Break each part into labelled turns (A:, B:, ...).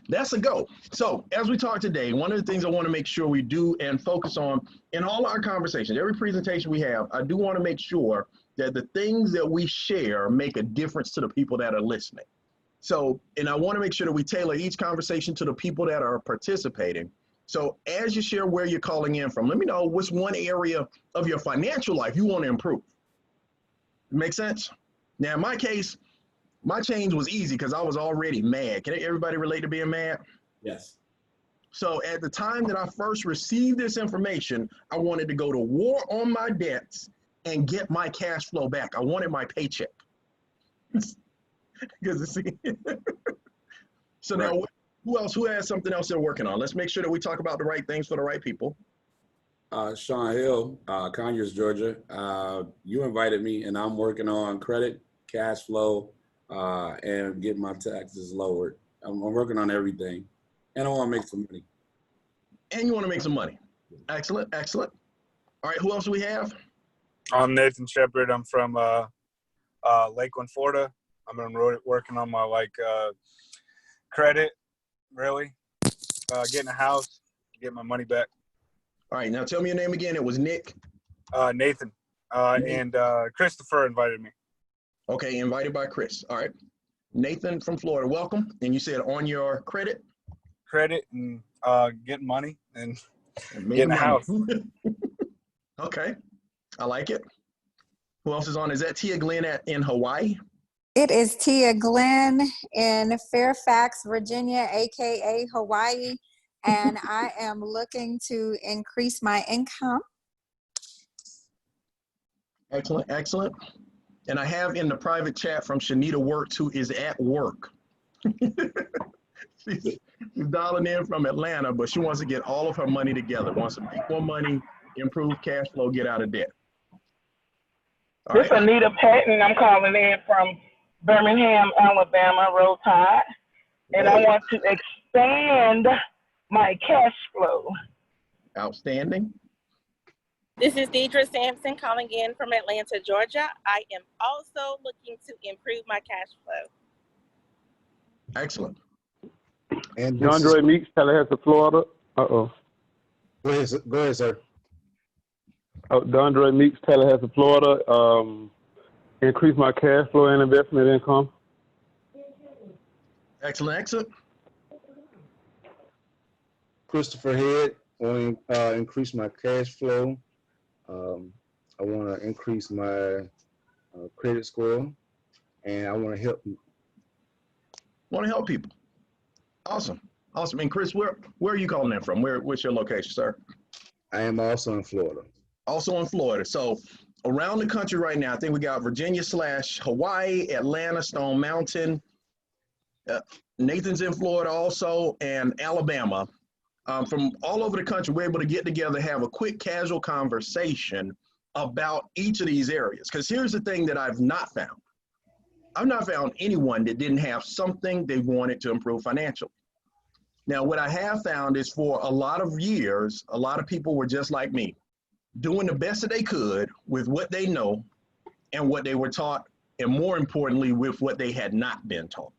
A: That's a go. So as we talk today, one of the things I want to make sure we do and focus on in all our conversations, every presentation we have, I do want to make sure that the things that we share make a difference to the people that are listening. So, and I want to make sure that we tailor each conversation to the people that are participating. So as you share where you're calling in from, let me know what's one area of your financial life you want to improve. Make sense? Now, in my case, my change was easy because I was already mad. Can everybody relate to being mad?
B: Yes.
A: So at the time that I first received this information, I wanted to go to war on my debts and get my cash flow back. I wanted my paycheck. Because so
B: Right.
A: now, who has something else they're working on? Let's make sure that we talk about the right things for the right people.
B: Sean Hill, Conyers, Georgia. You invited me, and I'm working on credit, cash flow, and getting my taxes lowered. I'm working on everything, and I want to make some money.
A: And you want to make some money. Excellent, excellent. All right, who else do we have?
C: I'm Nathan Shepard. I'm from Lakeland, Florida. I've been working on my credit, really, getting a house, get my money back.
A: All right, now tell me your name again. It was Nick.
C: Nathan. And Christopher invited me.
A: Okay, invited by Chris. All right. Nathan from Florida, welcome. And you said on your credit?
C: Credit and getting money and
A: Maybe
C: getting a house.
A: Okay, I like it. Who else is on? Is that Tia Glenn in Hawaii?
D: It is Tia Glenn in Fairfax, Virginia, aka Hawaii, and I am looking to increase my income.
A: Excellent, excellent. And I have in the private chat from Shanita Works, who is at work. She's dialing in from Atlanta, but she wants to get all of her money together, wants to make more money, improve cash flow, get out of debt. All
E: This is
A: right.
E: Anita Patton. I'm calling in from Birmingham, Alabama, Roll Tide. And I want to expand my cash flow.
A: Outstanding.
F: This is Deidre Sampson calling in from Atlanta, Georgia. I am also looking to improve my cash flow.
A: Excellent.
G: And
H: DeAndre Meeks, Tallahassee, Florida.
G: Go ahead, sir.
H: DeAndre Meeks, Tallahassee, Florida. Increase my cash flow and investment income.
A: Excellent, excellent.
G: Christopher Head, want to increase my cash flow. I want to increase my credit score, and I want to help people.
A: Want to help people. Awesome, awesome. And Chris, where are you calling in from? What's your location, sir?
G: I am also in Florida.
A: Also in Florida. So around the country right now, I think we got Virginia / Hawaii, Atlanta, Stone Mountain. Nathan's in Florida also, and Alabama. From all over the country, we're able to get together, have a quick casual conversation about each of these areas. Because here's the thing that I've not found. I've not found anyone that didn't have something they wanted to improve financially. Now, what I have found is for a lot of years, a lot of people were just like me, doing the best that they could with what they know and what they were taught, and more importantly, with what they had not been taught.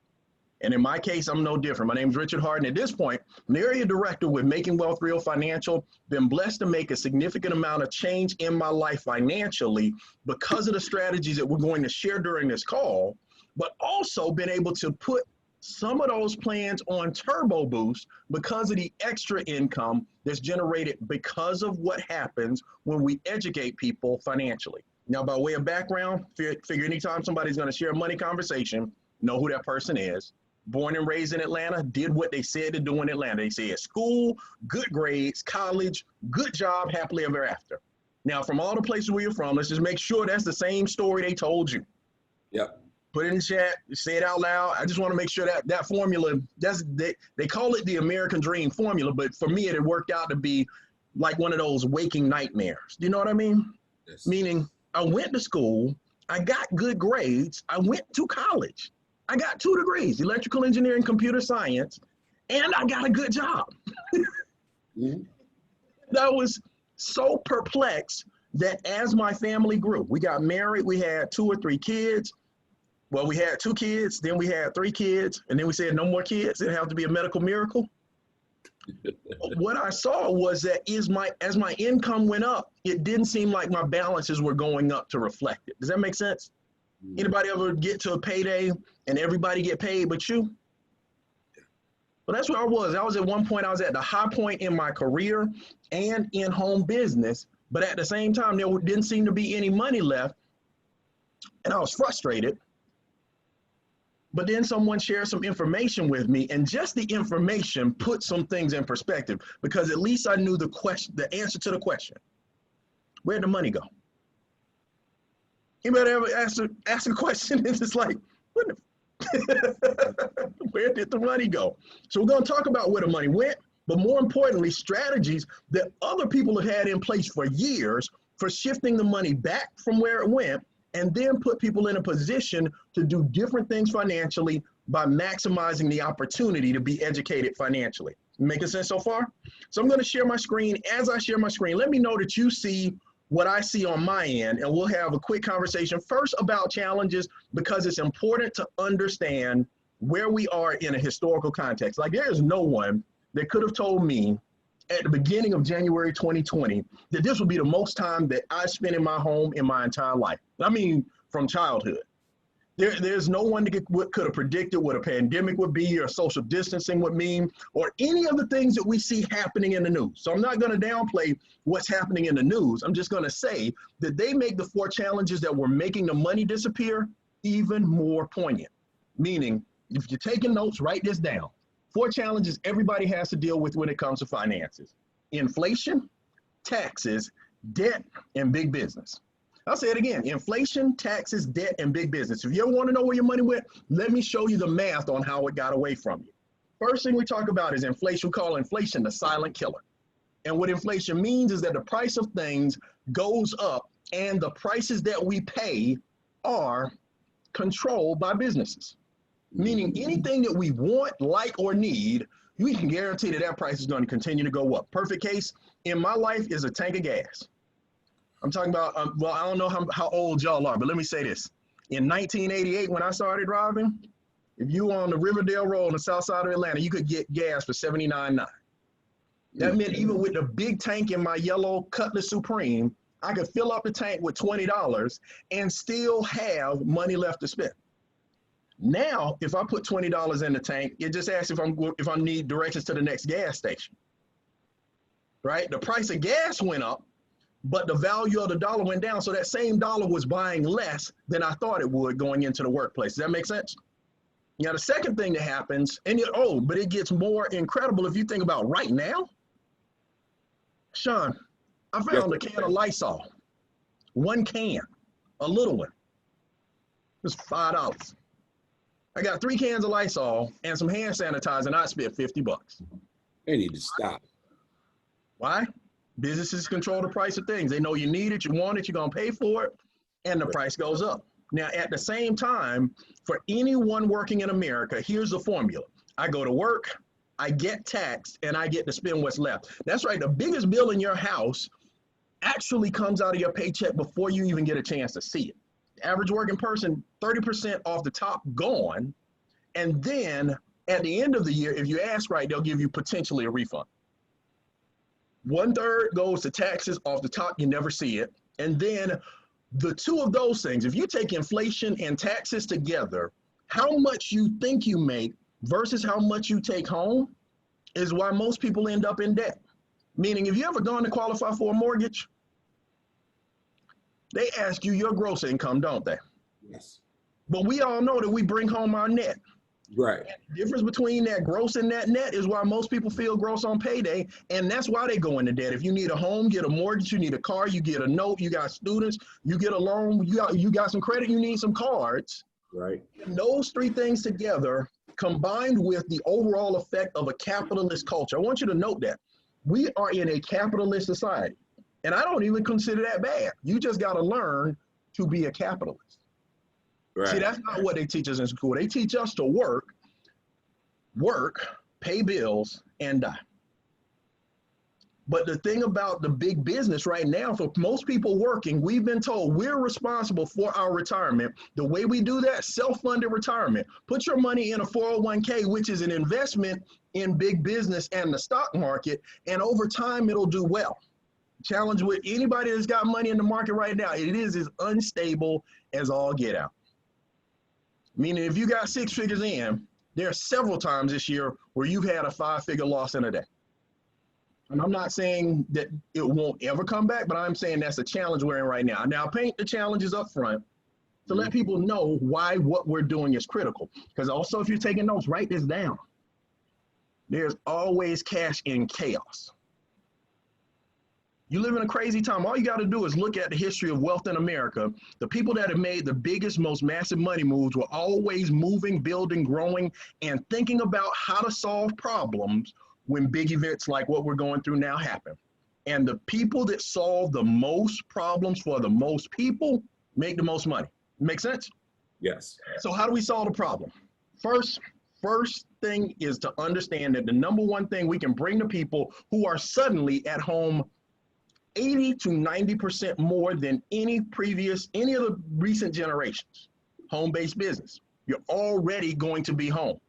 A: And in my case, I'm no different. My name is Richard Hardon. At this point, I'm the area director with Making Wealth Real Financial. Been blessed to make a significant amount of change in my life financially because of the strategies that we're going to share during this call, but also been able to put some of those plans on turbo boost because of the extra income that's generated because of what happens when we educate people financially. Now, by way of background, figure anytime somebody's going to share a money conversation, know who that person is. Born and raised in Atlanta, did what they said to do in Atlanta. They said school, good grades, college, good job, happily ever after. Now, from all the places where you're from, let's just make sure that's the same story they told you.
B: Yep.
A: Put it in the chat, say it out loud. I just want to make sure that that formula, they call it the American Dream formula, but for me, it worked out to be like one of those waking nightmares. Do you know what I mean?
B: Yes.
A: Meaning, I went to school, I got good grades, I went to college. I got 2 degrees, electrical engineering, computer science, and I got a good job.
B: Mm-hmm.
A: I was so perplexed that as my family grew, we got married, we had 2 or 3 kids. Well, we had 2 kids, then we had 3 kids, and then we said no more kids. It'd have to be a medical miracle. What I saw was that as my income went up, it didn't seem like my balances were going up to reflect it. Does that make sense? Anybody ever get to a payday and everybody get paid but you? Well, that's where I was. I was at one point, I was at the high point in my career and in home business, but at the same time, there didn't seem to be any money left. And I was frustrated. But then someone shared some information with me, and just the information put some things in perspective, because at least I knew the answer to the question. Where'd the money go? Anybody ever ask a question and it's like, where did the money go? So we're going to talk about where the money went, but more importantly, strategies that other people have had in place for years for shifting the money back from where it went, and then put people in a position to do different things financially by maximizing the opportunity to be educated financially. Making sense so far? So I'm going to share my screen. As I share my screen, let me know that you see what I see on my end, and we'll have a quick conversation first about challenges, because it's important to understand where we are in a historical context. Like, there is no one that could have told me at the beginning of January 2020 that this would be the most time that I spent in my home in my entire life. I mean, from childhood. There's no one that could have predicted what a pandemic would be, or social distancing would mean, or any of the things that we see happening in the news. So I'm not going to downplay what's happening in the news. I'm just going to say that they make the 4 challenges that were making the money disappear even more poignant. Meaning, if you're taking notes, write this down. 4 challenges everybody has to deal with when it comes to finances: inflation, taxes, debt, and big business. I'll say it again: inflation, taxes, debt, and big business. If you ever want to know where your money went, let me show you the math on how it got away from you. First thing we talk about is inflation. We call inflation the silent killer. And what inflation means is that the price of things goes up, and the prices that we pay are controlled by businesses. Meaning anything that we want, like, or need, we can guarantee that that price is going to continue to go up. Perfect case in my life is a tank of gas. I'm talking about, well, I don't know how old y'all are, but let me say this. In 1988, when I started driving, if you were on the Riverdale Road on the south side of Atlanta, you could get gas for $79.9. That meant even with the big tank in my yellow Cutlass Supreme, I could fill up the tank with $20 and still have money left to spend. Now, if I put $20 in the tank, it just asks if I need directions to the next gas station, right? The price of gas went up, but the value of the dollar went down. So that same dollar was buying less than I thought it would going into the workplace. Does that make sense? Now, the second thing that happens, but it gets more incredible if you think about right now. Sean, I found a can of Lysol, 1 can, a little one. It's $5. I got 3 cans of Lysol and some hand sanitizer, and I spent $50.
B: They need to stop.
A: Why? Businesses control the price of things. They know you need it, you want it, you're going to pay for it, and the price goes up. Now, at the same time, for anyone working in America, here's the formula. I go to work, I get taxed, and I get to spend what's left. That's right. The biggest bill in your house actually comes out of your paycheck before you even get a chance to see it. The average working person, 30% off the top gone. And then at the end of the year, if you ask right, they'll give you potentially a refund. 1/3 goes to taxes off the top, you never see it. And then the 2 of those things, if you take inflation and taxes together, how much you think you make versus how much you take home is why most people end up in debt. Meaning, if you ever gone to qualify for a mortgage, they ask you your gross income, don't they?
B: Yes.
A: But we all know that we bring home our net.
B: Right.
A: The difference between that gross and that net is why most people feel gross on payday, and that's why they go into debt. If you need a home, get a mortgage. You need a car, you get a note. You got students, you get a loan. You got some credit, you need some cards.
B: Right.
A: And those 3 things together, combined with the overall effect of a capitalist culture. I want you to note that we are in a capitalist society, and I don't even consider that bad. You just got to learn to be a capitalist.
B: Right.
A: See, that's not what they teach us in school. They teach us to work, pay bills, and die. But the thing about the big business right now, for most people working, we've been told we're responsible for our retirement. The way we do that, self-funded retirement. Put your money in a 401k, which is an investment in big business and the stock market, and over time it'll do well. Challenge with anybody that's got money in the market right now, it is as unstable as all get out. Meaning if you got 6 figures in, there are several times this year where you've had a 5-figure loss in a day. And I'm not saying that it won't ever come back, but I'm saying that's a challenge we're in right now. Now, paint the challenges up front to let people know why what we're doing is critical. Because also, if you're taking notes, write this down. There's always cash in chaos. You live in a crazy time. All you got to do is look at the history of wealth in America. The people that have made the biggest, most massive money moves were always moving, building, growing, and thinking about how to solve problems when big events like what we're going through now happen. And the people that solve the most problems for the most people make the most money. Make sense?
B: Yes.
A: So how do we solve the problem? First thing is to understand that the number one thing we can bring to people who are suddenly at home 80 to 90% more than any of the recent generations, home-based business. You're already going to be home.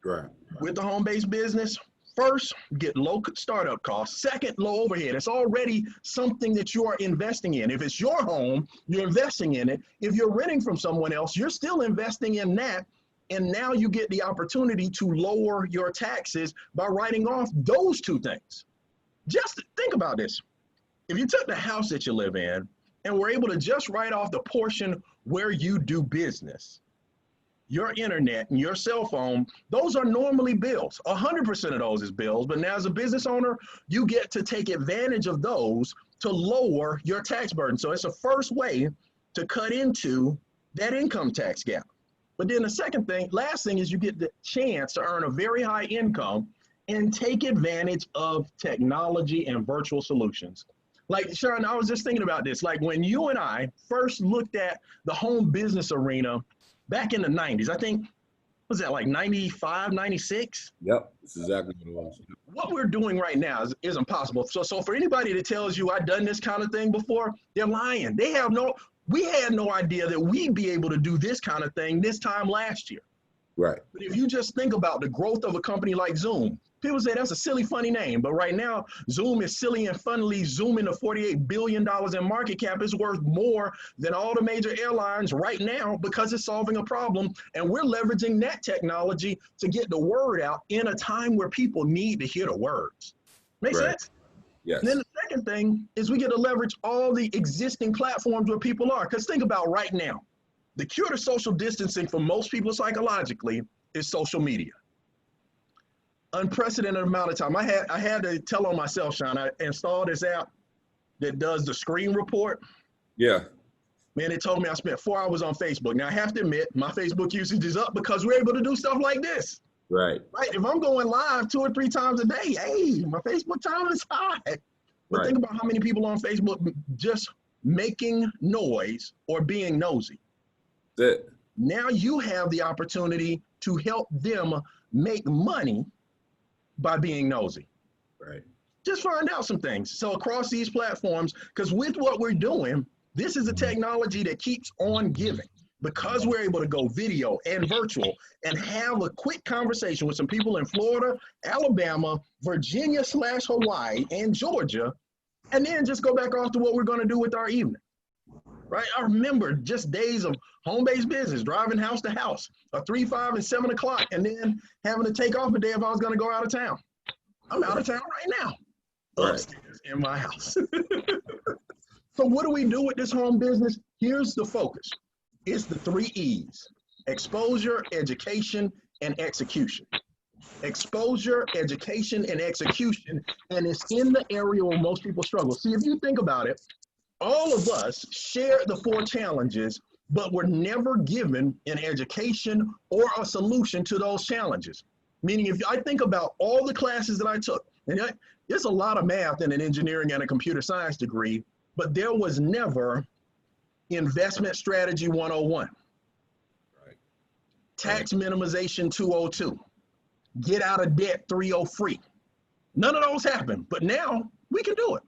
B: Right.
A: With the home-based business, first, get low startup costs. Second, low overhead. It's already something that you are investing in. If it's your home, you're investing in it. If you're renting from someone else, you're still investing in that. And now you get the opportunity to lower your taxes by writing off those two things. Just think about this. If you took the house that you live in and were able to just write off the portion where you do business, your internet and your cell phone, those are normally bills. 100% of those is bills, but now as a business owner, you get to take advantage of those to lower your tax burden. So it's a first way to cut into that income tax gap. But then the last thing is you get the chance to earn a very high income and take advantage of technology and virtual solutions. Like, Sharon, I was just thinking about this. Like when you and I first looked at the home business arena back in the 90s, I think, was that like 95, 96?
B: Yep, that's exactly what it was.
A: What we're doing right now is impossible. So for anybody that tells you I've done this kind of thing before, they're lying. We had no idea that we'd be able to do this kind of thing this time last year.
B: Right.
A: But if you just think about the growth of a company like Zoom, people say that's a silly, funny name, but right now, Zoom is silly and funnily zooming to $48 billion in market cap. It's worth more than all the major airlines right now because it's solving a problem. And we're leveraging that technology to get the word out in a time where people need to hear the words. Make sense?
B: Yes.
A: And then the second thing is we get to leverage all the existing platforms where people are. Because think about right now, the cure to social distancing for most people psychologically is social media. Unprecedented amount of time. I had to tell on myself, Sean. I installed this app that does the screen report.
B: Yeah.
A: Man, it told me I spent 4 hours on Facebook. Now I have to admit, my Facebook usage is up because we're able to do stuff like this.
B: Right.
A: Right. If I'm going live 2 or 3 times a day, hey, my Facebook time is high. But think about how many people on Facebook just making noise or being nosy.
B: That's it.
A: Now you have the opportunity to help them make money by being nosy.
B: Right.
A: Just find out some things. So across these platforms, because with what we're doing, this is a technology that keeps on giving. Because we're able to go video and virtual and have a quick conversation with some people in Florida, Alabama, Virginia/Hawaii, and Georgia, and then just go back off to what we're going to do with our evening. Right? I remember just days of home-based business, driving house to house, 3, 5, and 7 o'clock, and then having to take off a day if I was going to go out of town. I'm out of town right now, upstairs in my house. So what do we do with this home business? Here's the focus. It's the 3 E's: exposure, education, and execution. Exposure, education, and execution, and it's in the area where most people struggle. See, if you think about it, all of us share the 4 challenges, but we're never given an education or a solution to those challenges. Meaning, if I think about all the classes that I took, and there's a lot of math in an engineering and a computer science degree, but there was never investment strategy 101, tax minimization 202, get out of debt 303, None of those happened, but now we can do it.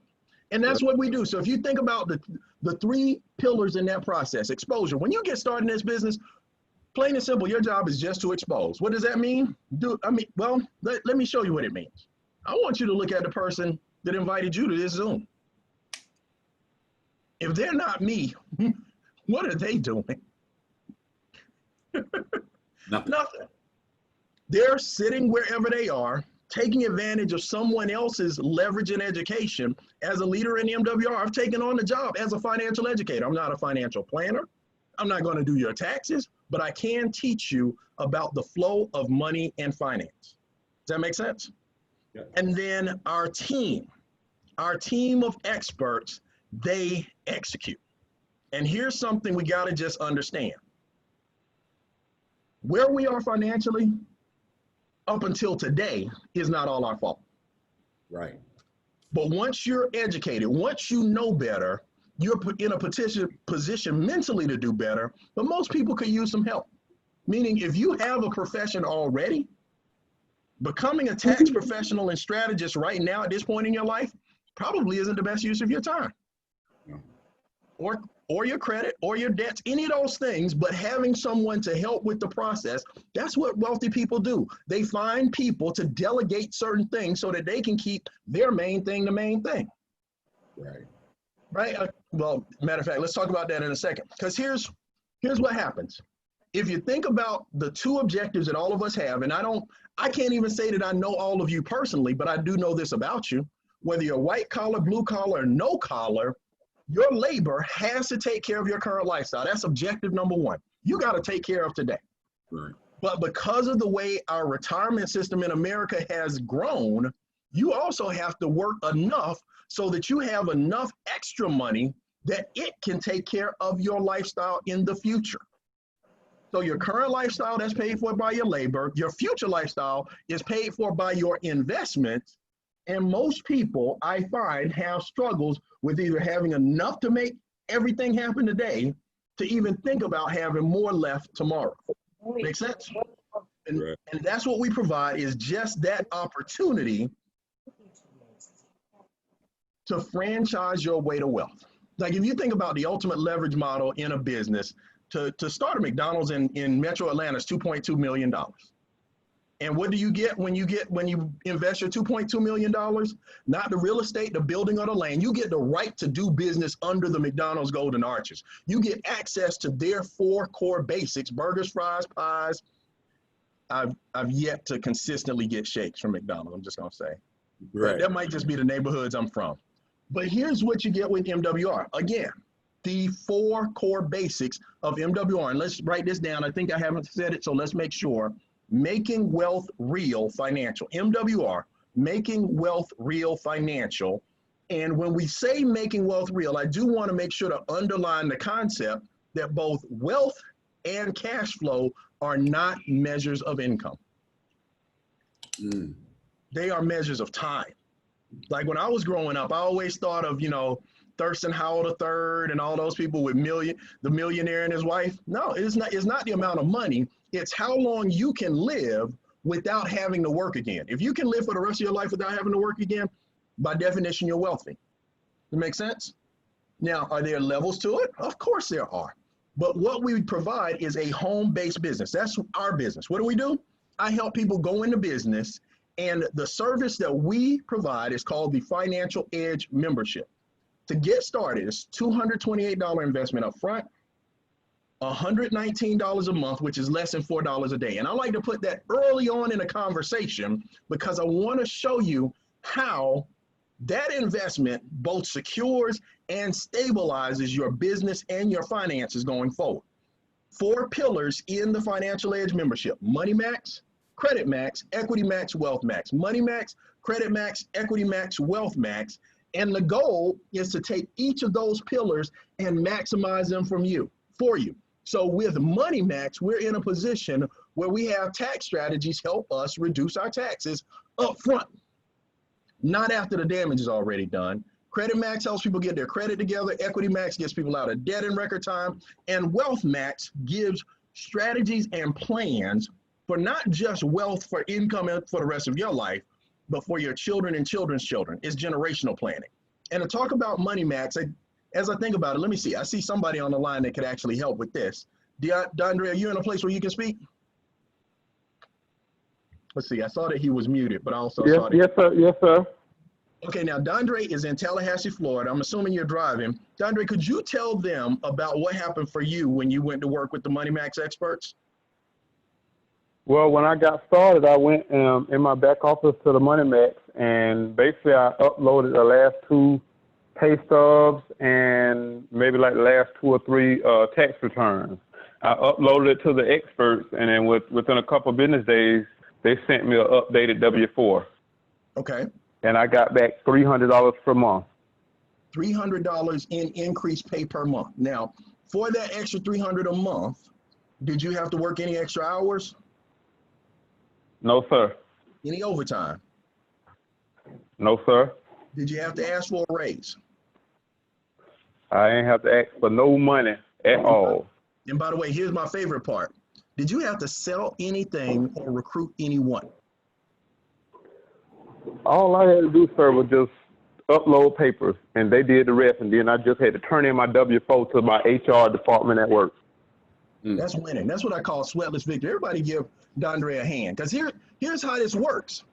A: And that's what we do. So if you think about the three pillars in that process, exposure. When you get started in this business, plain and simple, your job is just to expose. What does that mean? Well, let me show you what it means. I want you to look at the person that invited you to this Zoom. If they're not me, what are they doing? Nothing. They're sitting wherever they are, taking advantage of someone else's leverage and education. As a leader in the MWR, I've taken on the job as a financial educator. I'm not a financial planner. I'm not going to do your taxes, but I can teach you about the flow of money and finance. Does that make sense? Yeah. And then our team of experts, they execute. And here's something we got to just understand. Where we are financially up until today is not all our fault.
B: Right.
A: But once you're educated, once you know better, you're in a position mentally to do better, but most people could use some help. Meaning if you have a profession already, becoming a tax professional and strategist right now at this point in your life probably isn't the best use of your time. No. Or your credit or your debts, any of those things, but having someone to help with the process, that's what wealthy people do. They find people to delegate certain things so that they can keep their main thing the main thing.
B: Right.
A: Right? Well, matter of fact, let's talk about that in a second. Because here's what happens. If you think about the two objectives that all of us have, and I can't even say that I know all of you personally, but I do know this about you. Whether you're white collar, blue collar, or no collar, your labor has to take care of your current lifestyle. That's objective number one. You got to take care of today.
B: Right.
A: But because of the way our retirement system in America has grown, you also have to work enough so that you have enough extra money that it can take care of your lifestyle in the future. So your current lifestyle, that's paid for by your labor. Your future lifestyle is paid for by your investments. And most people, I find, have struggles with either having enough to make everything happen today to even think about having more left tomorrow. Make sense? And that's what we provide, is just that opportunity to franchise your way to wealth. Like if you think about the ultimate leverage model in a business, to start a McDonald's in Metro Atlanta is $2.2 million. And what do you get when you invest your $2.2 million? Not the real estate, the building, or the land. You get the right to do business under the McDonald's Golden Arches. You get access to their 4 core basics: burgers, fries, pies. I've yet to consistently get shakes from McDonald's, I'm just gonna say. Right. But that might just be the neighborhoods I'm from. But here's what you get with MWR. Again, the 4 core basics of MWR. And let's write this down. I think I haven't said it, so let's make sure. Making wealth real financial. MWR, making wealth real financial. And when we say making wealth real, I do want to make sure to underline the concept that both wealth and cash flow are not measures of income. They are measures of time. Like when I was growing up, I always thought of, Thurston Howell III and all those people with the millionaire and his wife. No, it's not the amount of money. It's how long you can live without having to work again. If you can live for the rest of your life without having to work again, by definition, you're wealthy. Does that make sense? Now, are there levels to it? Of course there are. But what we provide is a home-based business. That's our business. What do? I help people go into business, and the service that we provide is called the Financial Edge Membership. To get started, it's $228 investment up front, $119 a month, which is less than $4 a day. And I like to put that early on in a conversation because I want to show you how that investment both secures and stabilizes your business and your finances going forward. 4 pillars in the Financial Edge Membership: Money Max, Credit Max, Equity Max, Wealth Max. Money Max, Credit Max, Equity Max, Wealth Max. And the goal is to take each of those pillars and maximize them for you. So with Money Max, we're in a position where we have tax strategies help us reduce our taxes up front, not after the damage is already done. Credit Max helps people get their credit together. Equity Max gets people out of debt in record time. And Wealth Max gives strategies and plans for not just wealth for income for the rest of your life, but for your children and children's children. It's generational planning. And to talk about Money Max, as I think about it, let me see. I see somebody on the line that could actually help with this. DeAndre, are you in a place where you can speak? Let's see. I saw that he was muted, but I also saw that.
H: Yes, sir. Yes, sir.
A: Okay, now Dondre is in Tallahassee, Florida. I'm assuming you're driving. Dondre, could you tell them about what happened for you when you went to work with the Money Max experts?
H: Well, when I got started, I went in my back office to the Money Max, and basically I uploaded the last 2 pay stubs and maybe like the last 2 or 3 tax returns. I uploaded it to the experts, and then within a couple of business days, they sent me an updated W-4.
A: Okay.
H: And I got back $300 per month.
A: $300 in increased pay per month. Now, for that extra $300 a month, did you have to work any extra hours?
H: No, sir.
A: Any overtime?
H: No, sir.
A: Did you have to ask for a raise?
H: I ain't have to ask for no money at all.
A: And by the way, here's my favorite part. Did you have to sell anything or recruit anyone?
H: All I had to do, sir, was just upload papers, and they did the rest, and then I just had to turn in my W-4 to my HR department at work.
A: That's winning. That's what I call sweatless victory. Everybody give Dondre a hand, because here's how this works.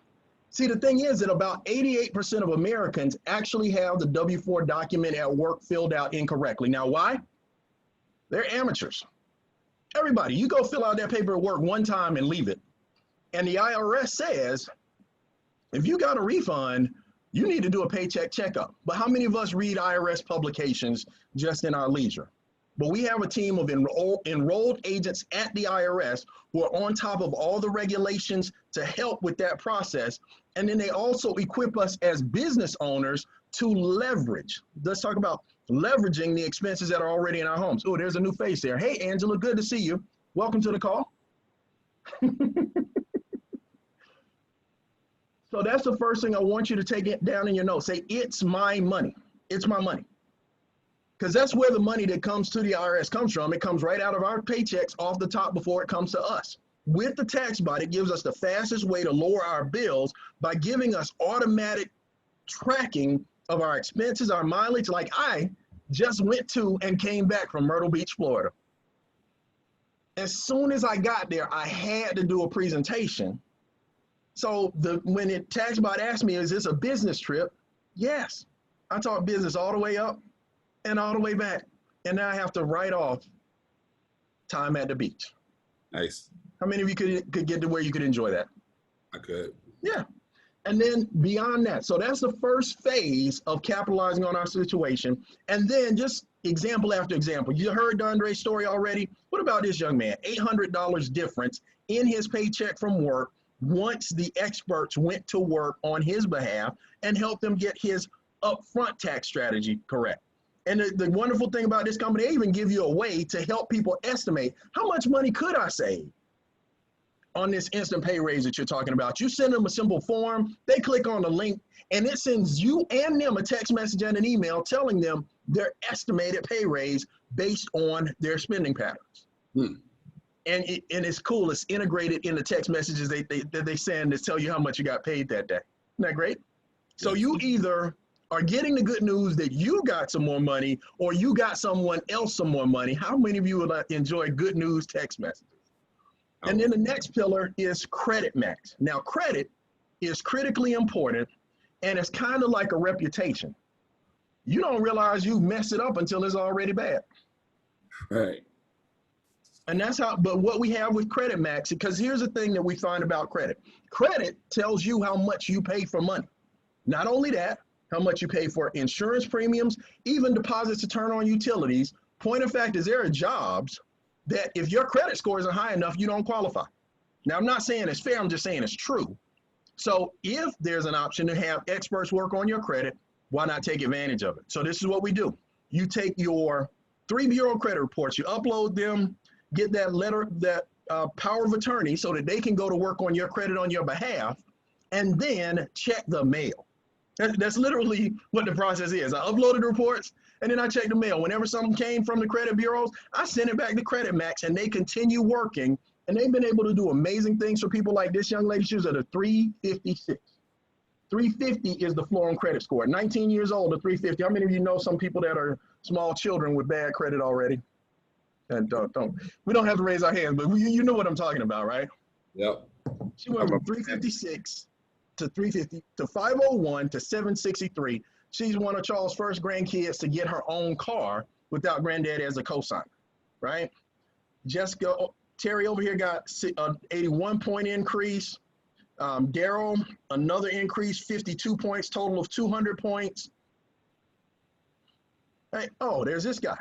A: See, the thing is that about 88% of Americans actually have the W-4 document at work filled out incorrectly. Now, why? They're amateurs. Everybody, you go fill out that paper at work one time and leave it. And the IRS says, if you got a refund, you need to do a paycheck checkup. But how many of us read IRS publications just in our leisure? But we have a team of enrolled agents at the IRS who are on top of all the regulations to help with that process. And then they also equip us as business owners to leverage. Let's talk about leveraging the expenses that are already in our homes. Oh, there's a new face there. Hey, Angela, good to see you. Welcome to the call. So that's the first thing I want you to take it down in your notes. Say, it's my money. It's my money. Because that's where the money that comes to the IRS comes from. It comes right out of our paychecks off the top before it comes to us. With the tax bot, it gives us the fastest way to lower our bills by giving us automatic tracking of our expenses, our mileage. Like I just went to and came back from Myrtle Beach, Florida. As soon as I got there, I had to do a presentation. So when the tax bot asked me, is this a business trip? Yes. I taught business all the way up and all the way back. And now I have to write off time at the beach.
B: Nice.
A: How many of you could get to where you could enjoy that?
B: I could.
A: Yeah. And then beyond that, so that's the first phase of capitalizing on our situation. And then just example after example. You heard Dondre's story already. What about this young man? $800 difference in his paycheck from work once the experts went to work on his behalf and helped him get his upfront tax strategy correct. And the wonderful thing about this company, they even give you a way to help people estimate how much money could I save on this instant pay raise that you're talking about. You send them a simple form, they click on the link, and it sends you and them a text message and an email telling them their estimated pay raise based on their spending patterns. And it's cool. It's integrated in the text messages that they send that tell you how much you got paid that day. Isn't that great? So you either are getting the good news that you got some more money or you got someone else some more money. How many of you would enjoy good news text messages? And then the next pillar is credit max. Now, credit is critically important, and it's kind of like a reputation. You don't realize you messed it up until it's already bad.
B: Right.
A: And that's how, but what we have with credit max, because here's the thing that we find about credit. Credit tells you how much you pay for money. Not only that, how much you pay for insurance premiums, even deposits to turn on utilities. Point of fact is there are jobs that if your credit score isn't high enough, you don't qualify. Now, I'm not saying it's fair, I'm just saying it's true. So if there's an option to have experts work on your credit, why not take advantage of it? So this is what we do. You take your 3 bureau credit reports, you upload them, get that letter, that power of attorney so that they can go to work on your credit on your behalf, and then check the mail. That's literally what the process is. I uploaded the reports, and then I check the mail. Whenever something came from the credit bureaus, I send it back to Credit Max, and they continue working. And they've been able to do amazing things for people like this young lady. She was at a 356. 350 is the floor on credit score. 19 years old to 350. How many of you know some people that are small children with bad credit already? And we don't have to raise our hands, but you know what I'm talking about, right?
B: Yep.
A: She went from 356 to 350 to 501 to 763. She's one of Charles' first grandkids to get her own car without granddad as a cosigner, right? Jessica, Terry over here got an 81-point increase. Daryl, another increase, 52 points, total of 200 points. Hey, oh, there's this guy.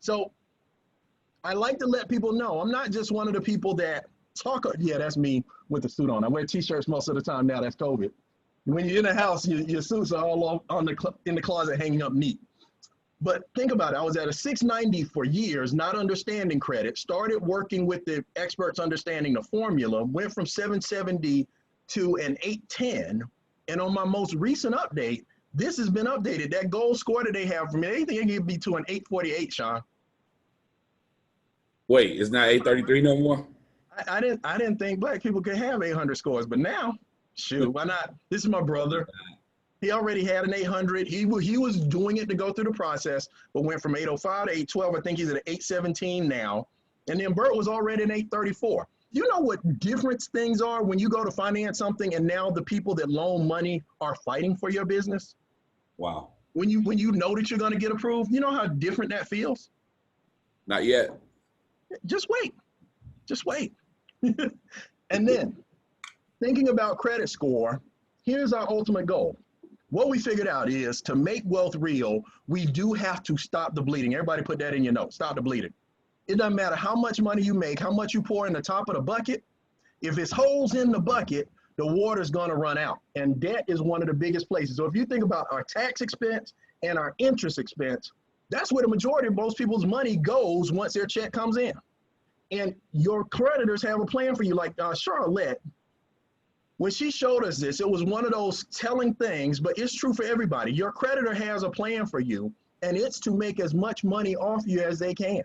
A: So I like to let people know I'm not just one of the people that talk. Yeah, that's me with the suit on. I wear t-shirts most of the time now. That's COVID. When you're in the house, your suits are all in the closet hanging up neat. But think about it. I was at a 690 for years, not understanding credit, started working with the experts understanding the formula, went from 770 to an 810. And on my most recent update, this has been updated. That goal score that they have for me, anything can get me to an 848, Sean.
B: Wait, it's not 833 no more?
A: I didn't think black people could have 800 scores, but now, shoot, why not? This is my brother. He already had an 800. He was doing it to go through the process, but went from 805 to 812. I think he's at an 817 now. And then Bert was already an 834. You know what difference things are when you go to finance something and now the people that loan money are fighting for your business?
B: Wow.
A: When you know that you're going to get approved, you know how different that feels?
B: Not yet.
A: Just wait. Just wait. And then thinking about credit score, here's our ultimate goal. What we figured out is to make wealth real, we do have to stop the bleeding. Everybody put that in your notes, stop the bleeding. It doesn't matter how much money you make, how much you pour in the top of the bucket. If it's holes in the bucket, the water's gonna run out. And debt is one of the biggest places. So if you think about our tax expense and our interest expense, that's where the majority of most people's money goes once their check comes in. And your creditors have a plan for you. Like Charlotte, when she showed us this, it was one of those telling things, but it's true for everybody. Your creditor has a plan for you, and it's to make as much money off you as they can.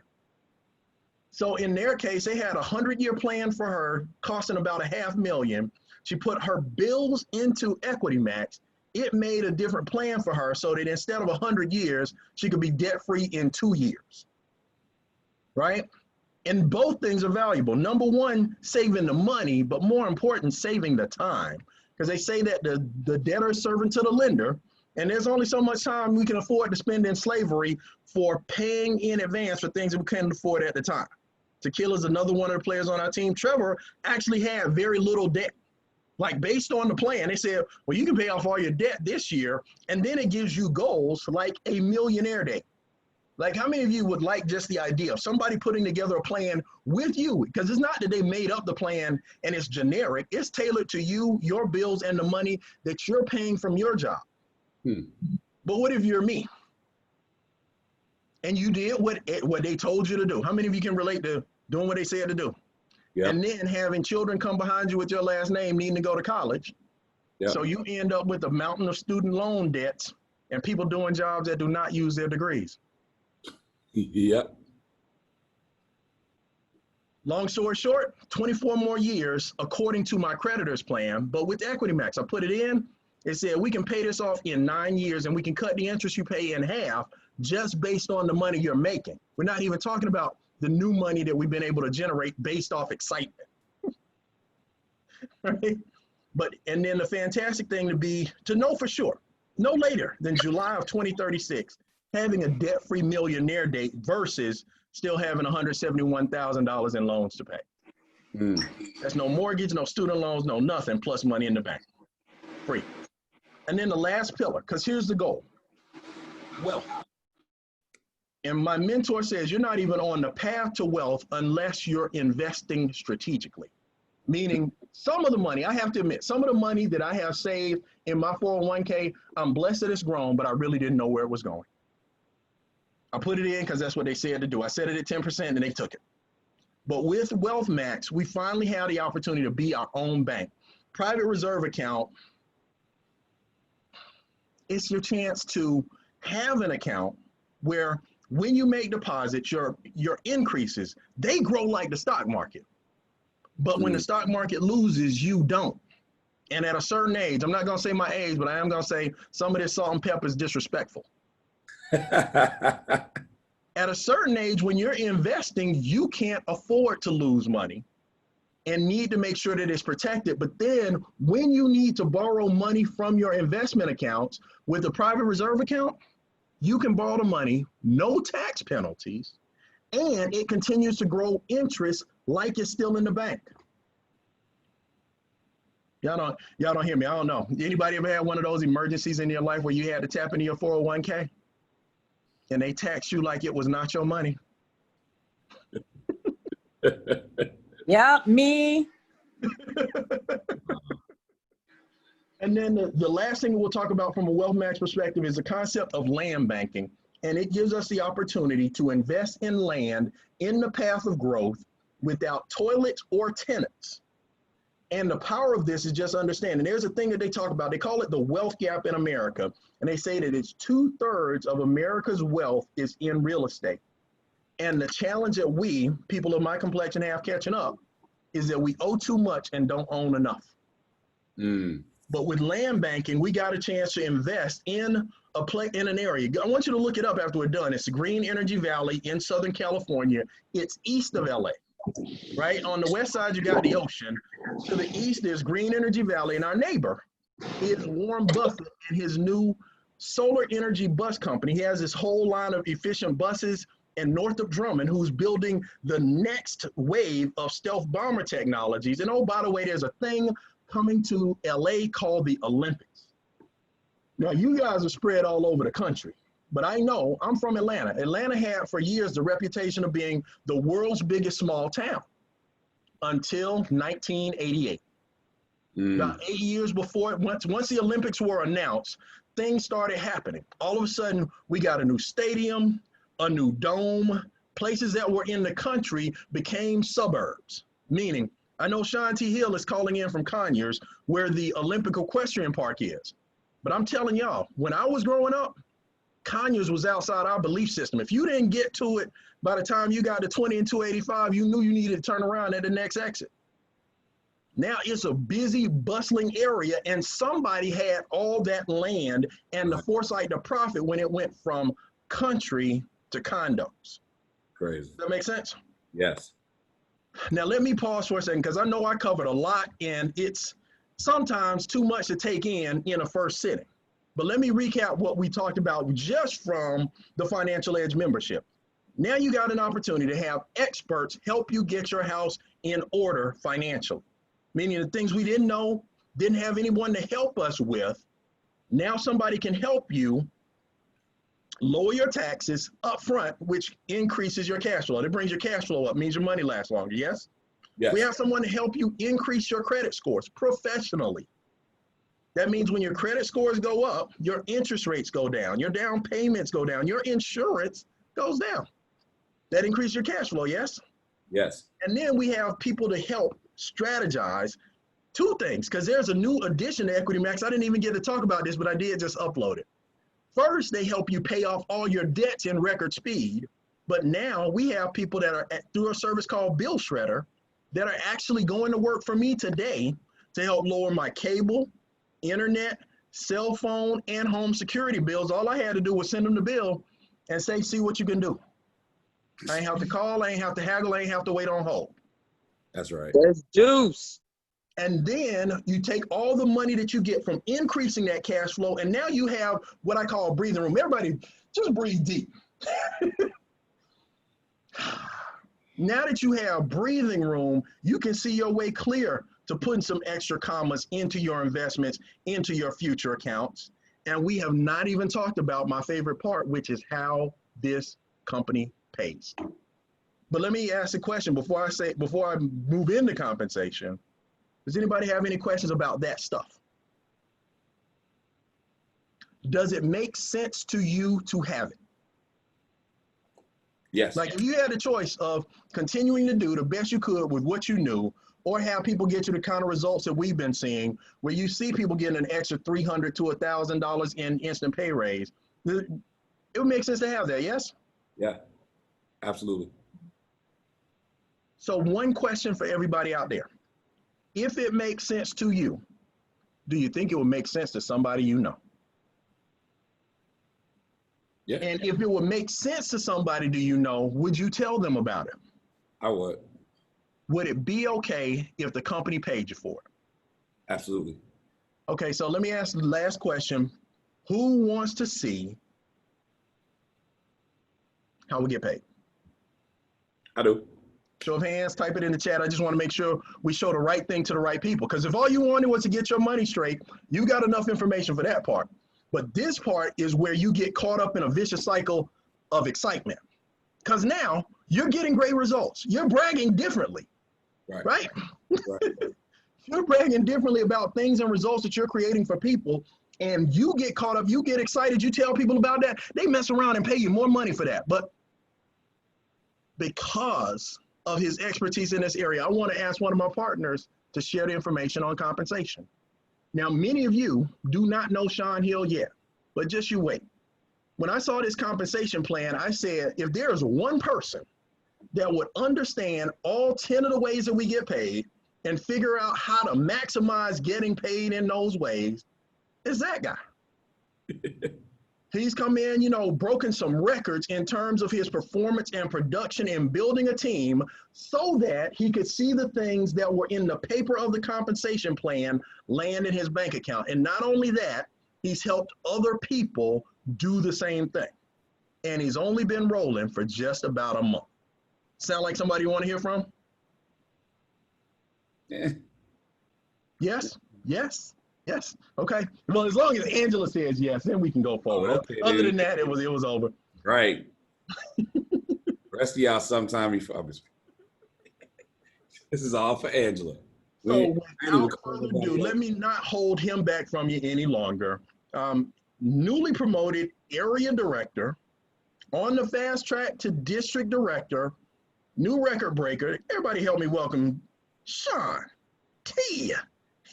A: So in their case, they had a 100-year plan for her, costing about $500,000. She put her bills into Equity Max. It made a different plan for her so that instead of 100 years, she could be debt-free in 2 years, right? And both things are valuable. Number one, saving the money, but more important, saving the time. Because they say that the debtor is servant to the lender, and there's only so much time we can afford to spend in slavery for paying in advance for things that we couldn't afford at the time. Tequila is another one of the players on our team. Trevor actually had very little debt. Like based on the plan, they said, well, you can pay off all your debt this year, and then it gives you goals like a millionaire day. Like how many of you would like just the idea of somebody putting together a plan with you? Because it's not that they made up the plan and it's generic. It's tailored to you, your bills, and the money that you're paying from your job. But what if you're me? And you did what they told you to do? How many of you can relate to doing what they said to do? Yep. And then having children come behind you with your last name needing to go to college. Yep. So you end up with a mountain of student loan debts and people doing jobs that do not use their degrees.
B: Yep.
A: Long story short, 24 more years according to my creditor's plan, but with Equity Max, I put it in, it said we can pay this off in 9 years and we can cut the interest you pay in half just based on the money you're making. We're not even talking about the new money that we've been able to generate based off excitement. Right? And then the fantastic thing to know for sure, no later than July of 2036, having a debt-free millionaire date versus still having $171,000 in loans to pay. That's no mortgage, no student loans, no nothing, plus money in the bank. Free. And then the last pillar, because here's the goal. Wealth. And my mentor says you're not even on the path to wealth unless you're investing strategically. Meaning some of the money, I have to admit, some of the money that I have saved in my 401k, I'm blessed that it's grown, but I really didn't know where it was going. I put it in because that's what they said to do. I set it at 10% and they took it. But with Wealth Max, we finally had the opportunity to be our own bank. Private reserve account, it's your chance to have an account where when you make deposits, your increases, they grow like the stock market. But when the stock market loses, you don't. And at a certain age, I'm not going to say my age, but I am going to say some of this salt and pepper is disrespectful. At a certain age, when you're investing, you can't afford to lose money and need to make sure that it's protected. But then when you need to borrow money from your investment accounts with the private reserve account, you can borrow the money, no tax penalties, and it continues to grow interest like it's still in the bank. Y'all don't hear me. I don't know. Anybody ever had one of those emergencies in your life where you had to tap into your 401k and they taxed you like it was not your money?
I: Yep, me.
A: And then the last thing we'll talk about from a Wealth Max perspective is the concept of land banking. And it gives us the opportunity to invest in land in the path of growth without toilets or tenants. And the power of this is just understanding. There's a thing that they talk about. They call it the wealth gap in America. And they say that it's 2/3 of America's wealth is in real estate. And the challenge that we, people of my complexion, have catching up is that we owe too much and don't own enough. But with land banking, we got a chance to invest in in an area. I want you to look it up after we're done. It's the Green Energy Valley in Southern California. It's east of LA. Right? On the west side, you got the ocean. To the east, there's Green Energy Valley, and our neighbor is Warren Buffett and his new solar energy bus company. He has this whole line of efficient buses, and Northrop Grumman, who's building the next wave of stealth bomber technologies. And oh, by the way, there's a thing coming to LA called the Olympics. Now, you guys are spread all over the country. But I know, I'm from Atlanta. Atlanta had for years the reputation of being the world's biggest small town until 1988. About 8 years before, once the Olympics were announced, things started happening. All of a sudden, we got a new stadium, a new dome. Places that were in the country became suburbs. Meaning, I know Sean T. Hill is calling in from Conyers, where the Olympic Equestrian Park is. But I'm telling y'all, when I was growing up, Conyers was outside our belief system. If you didn't get to it by the time you got to 20 and 285, you knew you needed to turn around at the next exit. Now it's a busy, bustling area, and somebody had all that land and the foresight to profit when it went from country to condos.
B: Crazy.
A: Does that make sense?
B: Yes.
A: Now let me pause for a second because I know I covered a lot, and it's sometimes too much to take in a first sitting. But let me recap what we talked about just from the Financial Edge membership. Now you got an opportunity to have experts help you get your house in order financially. Meaning the things we didn't know, didn't have anyone to help us with. Now somebody can help you lower your taxes up front, which increases your cash flow. It brings your cash flow up, means your money lasts longer, yes?
B: Yes.
A: We have someone to help you increase your credit scores professionally. That means when your credit scores go up, your interest rates go down, your down payments go down, your insurance goes down. That increases your cash flow, yes?
B: Yes.
A: And then we have people to help strategize two things, because there's a new addition to Equity Max. I didn't even get to talk about this, but I did just upload it. First, they help you pay off all your debts in record speed. But now we have people that are through a service called Bill Shredder that are actually going to work for me today to help lower my cable, internet, cell phone, and home security bills. All I had to do was send them the bill and say, see what you can do. I ain't have to call, I ain't have to haggle, I ain't have to wait on hold.
B: That's right.
I: That's juice.
A: And then you take all the money that you get from increasing that cash flow, and now you have what I call breathing room. Everybody, just breathe deep. Now that you have breathing room, you can see your way clear to putting some extra commas into your investments, into your future accounts. And we have not even talked about my favorite part, which is how this company pays. But let me ask a question before I move into compensation. Does anybody have any questions about that stuff? Does it make sense to you to have it?
B: Yes.
A: Like if you had a choice of continuing to do the best you could with what you knew, or have people get you the kind of results that we've been seeing, where you see people getting an extra $300 to $1,000 in instant pay raise, it would make sense to have that, yes?
B: Yeah, absolutely.
A: So one question for everybody out there. If it makes sense to you, do you think it would make sense to somebody you know?
B: Yeah,
A: And if it would make sense to somebody do you know, would you tell them about it?
B: I would.
A: Would it be okay if the company paid you for it?
B: Absolutely.
A: Okay, so let me ask the last question. Who wants to see how we get paid?
B: I do.
A: Show of hands, type it in the chat. I just want to make sure we show the right thing to the right people. Because if all you wanted was to get your money straight, you got enough information for that part. But this part is where you get caught up in a vicious cycle of excitement. Because now you're getting great results. You're bragging differently, right? You're bragging differently about things and results that you're creating for people. And you get caught up, you get excited, you tell people about that. They mess around and pay you more money for that. But because of his expertise in this area, I want to ask one of my partners to share the information on compensation. Now, many of you do not know Sean Hill yet, but just you wait. When I saw this compensation plan, I said, if there is one person that would understand all 10 of the ways that we get paid and figure out how to maximize getting paid in those ways, it's that guy. He's come in, you know, broken some records in terms of his performance and production in building a team so that he could see the things that were in the paper of the compensation plan land in his bank account. And not only that, he's helped other people do the same thing. And he's only been rolling for just about a month. Sound like somebody you want to hear from?
B: Yeah.
A: Yes, yes. Yes. Okay. Well, as long as Angela says yes, then we can go forward.
B: Okay,
A: Other
B: dude.
A: than that, it was over.
B: Right. Rest of y'all sometime before. This is all for Angela.
A: So without further ado, let me not hold him back from you any longer. Newly promoted area director, on the fast track to district director, new record breaker. Everybody help me welcome Sean T.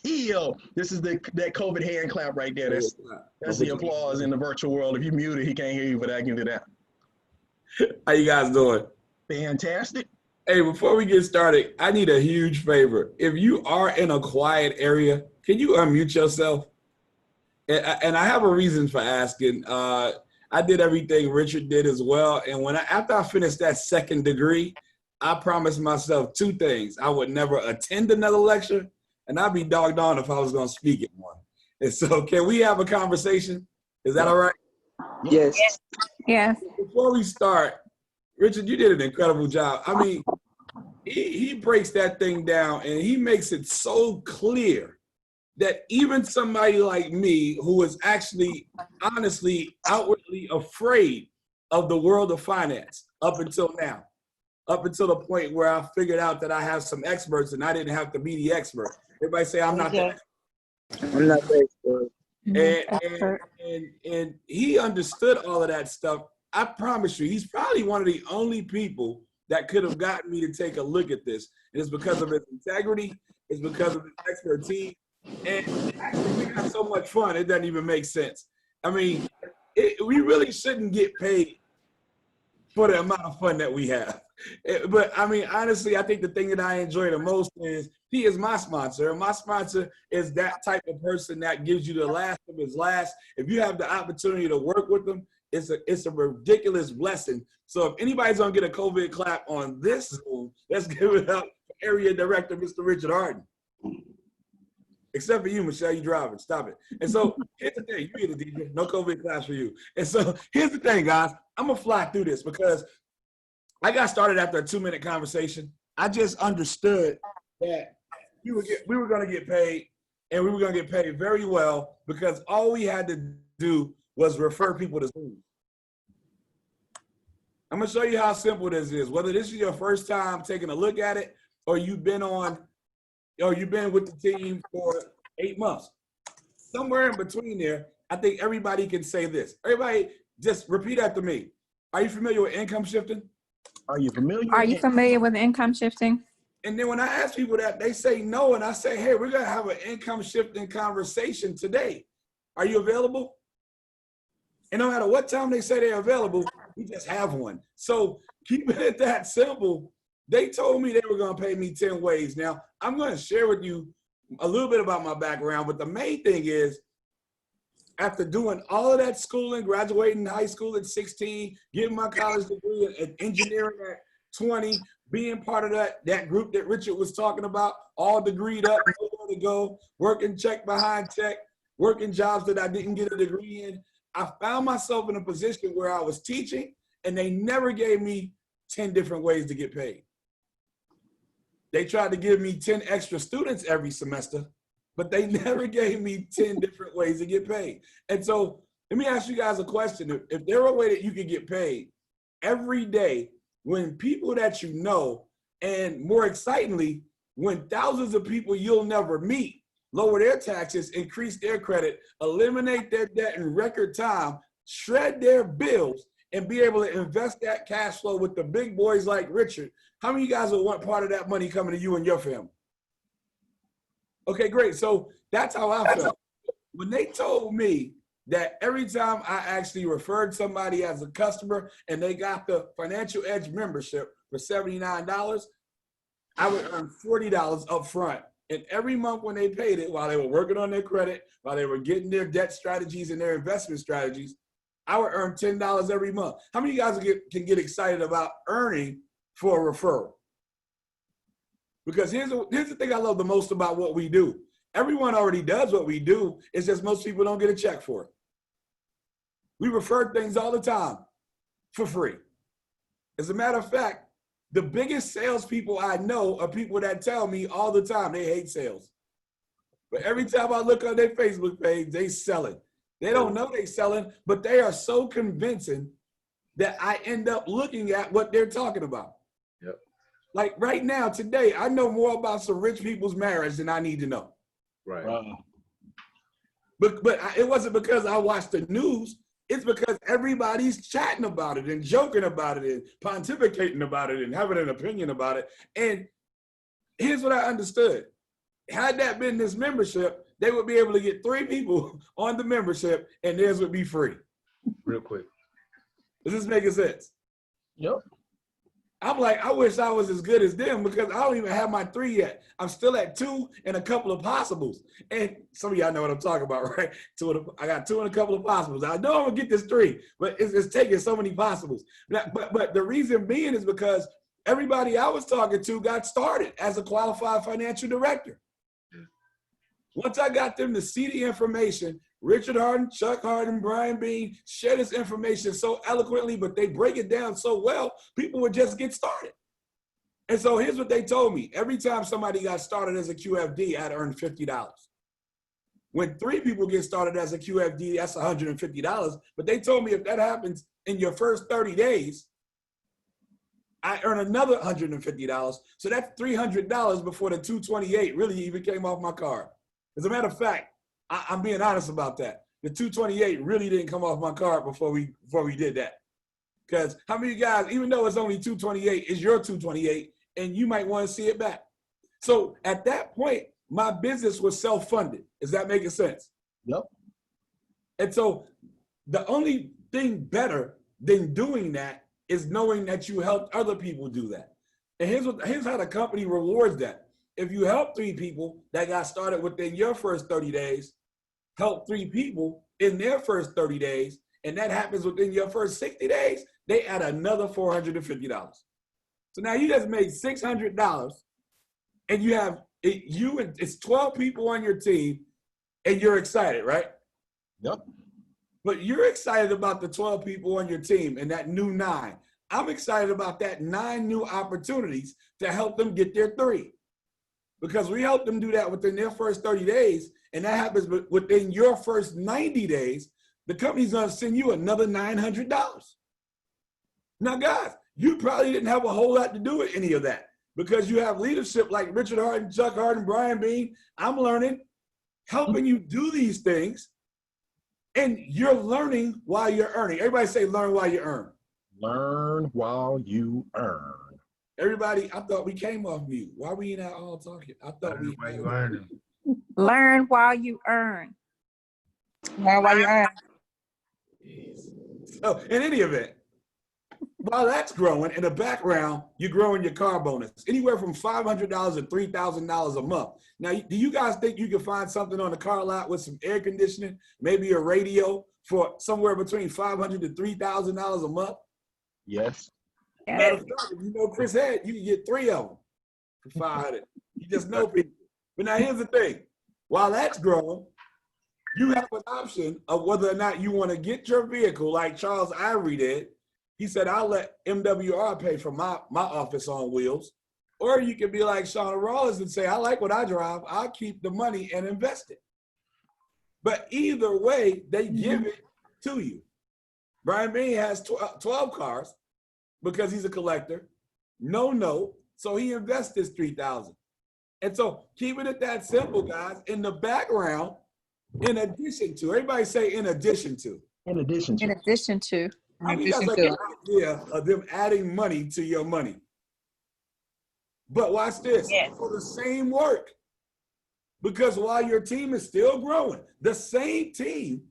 A: Hill. This is that COVID hand clap right there. That's the applause in the virtual world. If you mute it, he can't hear you, but I can do that.
B: How you guys doing?
A: Fantastic.
B: Hey, before we get started, I need a huge favor. If you are in a quiet area, can you unmute yourself? And I have a reason for asking. I did everything Richard did as well. And after I finished that second degree, I promised myself two things. I would never attend another lecture, and I'd be dogged on if I was going to speak at one. And so can we have a conversation? Is that all right?
I: Yes.
D: Yes.
B: Before we start, Richard, you did an incredible job. I mean, he breaks that thing down, and he makes it so clear that even somebody like me, who is actually, honestly, outwardly afraid of the world of finance up until now, up until the point where I figured out that I have some experts and I didn't have to be the expert. Everybody say, I'm not the expert.
I: I'm not the expert.
B: And he understood all of that stuff. I promise you, he's probably one of the only people that could have gotten me to take a look at this. And it's because of his integrity. It's because of his expertise. And actually, we got so much fun, it doesn't even make sense. I mean, we really shouldn't get paid for the amount of fun that we have. But I mean, honestly, I think the thing that I enjoy the most is he is my sponsor. And my sponsor is that type of person that gives you the last of his last. If you have the opportunity to work with them, it's a ridiculous blessing. So if anybody's gonna get a COVID clap on this Zoom, let's give it up for Area Director, Mr. Richard Hardon. Except for you, Michelle, you driving. Stop it. And so here's the thing. You get a DJ. No COVID class for you. And so here's the thing, guys. I'm going to fly through this because I got started after a 2-minute conversation. I just understood that we were going to get paid, and we were going to get paid very well because all we had to do was refer people to Zoom. I'm going to show you how simple this is. Whether this is your first time taking a look at it or you've been with the team for 8 months. Somewhere in between there, I think everybody can say this. Everybody just repeat after me. Are you familiar with income shifting?
D: Are you familiar with income shifting?
B: And then when I ask people that, they say no, and I say, hey, we're gonna have an income shifting conversation today. Are you available? And no matter what time they say they're available, we just have one. So keeping it that simple, they told me they were gonna pay me 10 ways. Now, I'm gonna share with you a little bit about my background, but the main thing is, after doing all of that schooling, graduating high school at 16, getting my college degree in engineering at 20, being part of that group that Richard was talking about, all degreed up, nowhere to go, working check behind check, working jobs that I didn't get a degree in, I found myself in a position where I was teaching and they never gave me 10 different ways to get paid. They tried to give me 10 extra students every semester, but they never gave me 10 different ways to get paid. And so let me ask you guys a question. If there were a way that you could get paid every day when people that you know, and more excitingly, when thousands of people you'll never meet lower their taxes, increase their credit, eliminate their debt in record time, shred their bills, and be able to invest that cash flow with the big boys like Richard, how many of you guys would want part of that money coming to you and your family? Okay, great. So that's how I felt. When they told me that every time I actually referred somebody as a customer and they got the Financial Edge membership for $79, I would earn $40 up front. And every month when they paid it, while they were working on their credit, while they were getting their debt strategies and their investment strategies, I would earn $10 every month. How many of you guys can get excited about earning for a referral? Because here's the thing I love the most about what we do. Everyone already does what we do. It's just most people don't get a check for it. We refer things all the time for free. As a matter of fact, the biggest salespeople I know are people that tell me all the time they hate sales. But every time I look on their Facebook page, they selling. They don't know they selling, but they are so convincing that I end up looking at what they're talking about.
G: Yep.
B: Like right now, today, I know more about some rich people's marriage than I need to know.
G: Right.
B: But it wasn't because I watched the news. It's because everybody's chatting about it and joking about it and pontificating about it and having an opinion about it. And here's what I understood. Had that been this membership, they would be able to get 3 people on the membership and theirs would be free.
G: Real quick.
B: Is this making sense?
A: Yep.
B: I'm like, I wish I was as good as them because I don't even have my 3 yet. I'm still at 2 and a couple of possibles. And some of y'all know what I'm talking about, right? I got 2 and a couple of possibles. I know I'm gonna get this 3, but it's taking so many possibles. But the reason being is because everybody I was talking to got started as a qualified financial director. Once I got them to see the information, Richard Hardon, Chuck Hardon, Brian Bean share this information so eloquently, but they break it down so well, people would just get started. And so here's what they told me. Every time somebody got started as a QFD, I'd earn $50. When 3 people get started as a QFD, that's $150. But they told me if that happens in your first 30 days, I earn another $150. So that's $300 before the $228 really even came off my card. As a matter of fact, I'm being honest about that. The $228 really didn't come off my card before we did that. Because how many of you guys, even though it's only $228, is your $228, and you might want to see it back. So at that point, my business was self-funded. Is that making sense?
A: Yep.
B: And so the only thing better than doing that is knowing that you helped other people do that. And here's how the company rewards that. If you help 3 people that got started within your first 30 days, help 3 people in their first 30 days, and that happens within your first 60 days, they add another $450. So now you just made $600, and it's 12 people on your team, and you're excited, right?
A: Yep.
B: But you're excited about the 12 people on your team and that new 9. I'm excited about that 9 new opportunities to help them get their 3. Because we help them do that within their first 30 days, and that happens within your first 90 days, the company's gonna send you another $900. Now guys, you probably didn't have a whole lot to do with any of that because you have leadership like Richard Hardon, Chuck Hardon, Brian Bean. I'm learning, helping you do these things, and you're learning while you're earning. Everybody say learn while you earn.
A: Learn while you earn.
B: Everybody, I thought we came off mute. Why are we not all talking? I thought
G: Learn while you earn.
I: Learn while you earn.
E: Learn while you earn.
B: Oh, in any event, while that's growing, in the background, you're growing your car bonus, anywhere from $500 to $3,000 a month. Now, do you guys think you can find something on the car lot with some air conditioning, maybe a radio for somewhere between $500 to $3,000 a month?
A: Yes.
B: Matter of fact, if you know Chris Head, you can get 3 of them for $500. You just know people. But now here's the thing. While that's growing, you have an option of whether or not you want to get your vehicle like Charles Ivory did. He said, I'll let MWR pay for my office on wheels. Or you can be like Shauna Rawlins and say, I like what I drive. I'll keep the money and invest it. But either way, they give it to you. Brian Bean has 12 cars because he's a collector. No. So he invests his $3,000. And so keeping it that simple, guys, in the background, in addition to, everybody say in addition to.
A: In addition to.
D: In addition to.
B: How many guys like the idea of them adding money to your money? But watch this, for the same work. Because while your team is still growing, the same team,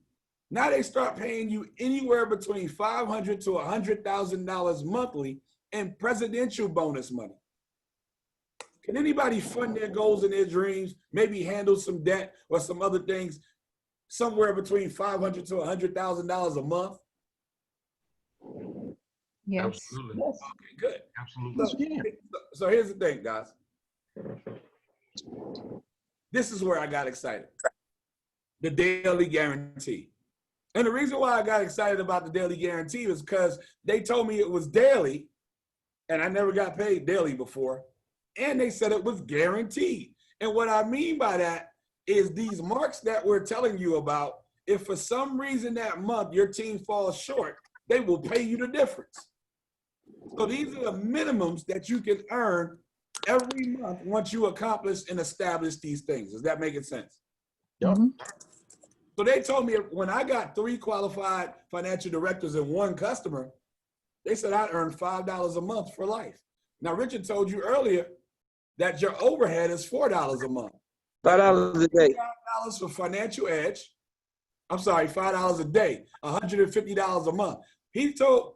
B: now they start paying you anywhere between $500 to $100,000 monthly in presidential bonus money. Can anybody fund their goals and their dreams, maybe handle some debt or some other things, somewhere between $500 to $100,000 a month?
D: Yes.
J: Absolutely.
B: Okay, good.
J: Absolutely.
B: So here's the thing, guys. This is where I got excited. The daily guarantee. And the reason why I got excited about the daily guarantee was because they told me it was daily, and I never got paid daily before. And they said it was guaranteed. And what I mean by that is these marks that we're telling you about, if for some reason that month your team falls short, they will pay you the difference. So these are the minimums that you can earn every month once you accomplish and establish these things. Is that making sense?
A: Yep.
B: So they told me when I got 3 qualified financial directors and 1 customer, they said I earned $5 a month for life. Now, Richard told you earlier that your overhead is $4 a month.
K: $5 a day.
B: $5 for financial edge. I'm sorry, $5 a day, $150 a month. He told